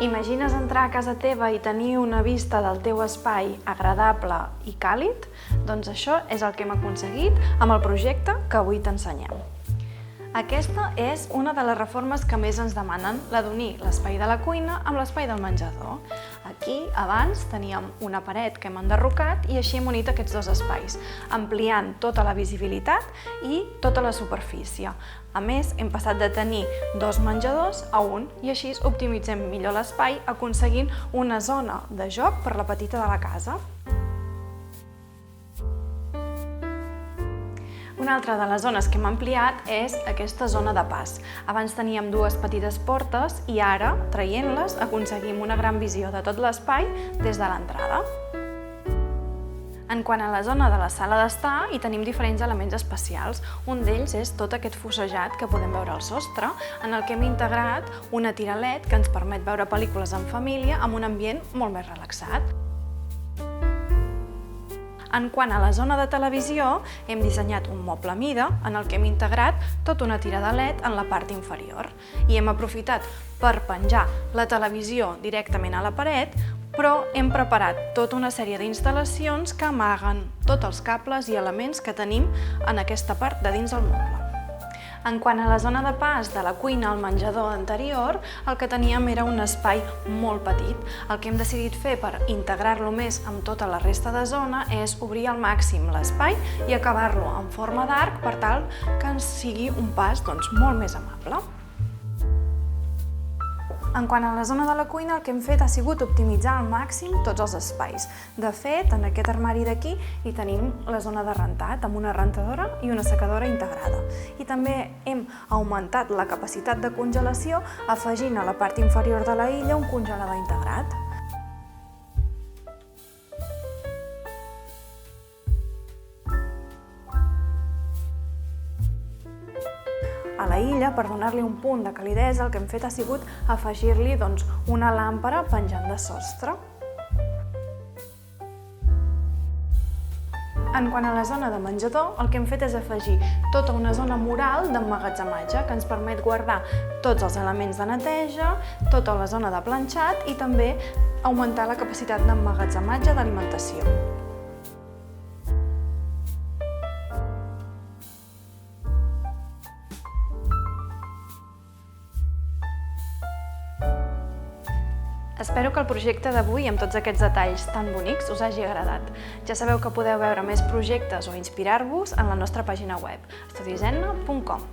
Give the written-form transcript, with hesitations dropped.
Imagines entrar a casa teva i tenir una vista del teu espai agradable i càlid? Doncs això és el que hem aconseguit amb el projecte que avui t'ensenyem. Aquesta és una de les reformes que més ens demanen, la d'unir l'espai de la cuina amb l'espai del menjador. Aquí, abans, teníem una paret que hem enderrocat i així hem unit aquests dos espais, ampliant tota la visibilitat i tota la superfície. A més, hem passat de tenir dos menjadors a un i així optimitzem millor l'espai, aconseguint una zona de joc per la petita de la casa. Una altra de les zones que hem ampliat és aquesta zona de pas. Abans teníem dues petites portes i ara, traient-les, aconseguim una gran visió de tot l'espai des de l'entrada. En quant a la zona de la sala d'estar, hi tenim diferents elements especials. Un d'ells és tot aquest fossejat que podem veure al sostre, en el que hem integrat una tira LED que ens permet veure pel·lícules en família amb un ambient molt més relaxat. En quant a la zona de televisió, hem dissenyat un moble a mida en el que hem integrat tota una tira de LED en la part inferior i hem aprofitat per penjar la televisió directament a la paret, però hem preparat tota una sèrie d'instal·lacions que amaguen tots els cables i elements que tenim en aquesta part de dins del moble. En quant a la zona de pas de la cuina al menjador anterior, el que teníem era un espai molt petit. El que hem decidit fer per integrar-lo més amb tota la resta de zona és obrir al màxim l'espai i acabar-lo en forma d'arc per tal que ens sigui un pas molt més amable. En quant a la zona de la cuina, el que hem fet ha sigut optimitzar al màxim tots els espais. De fet, en aquest armari d'aquí hi tenim la zona de rentat, amb una rentadora i una secadora integrada. I també hem augmentat la capacitat de congelació afegint a la part inferior de la illa un congelador integrat. A la illa, per donar-li un punt de calidesa, el que hem fet ha sigut afegir-li una làmpara penjant de sostre. En quant a la zona de menjador, el que hem fet és afegir tota una zona mural d'emmagatzematge que ens permet guardar tots els elements de neteja, tota la zona de planxat i també augmentar la capacitat d'emmagatzematge d'alimentació. Espero que el projecte d'avui, amb tots aquests detalls tan bonics, us hagi agradat. Ja sabeu que podeu veure més projectes o inspirar-vos en la nostra pàgina web, estudizenna.com.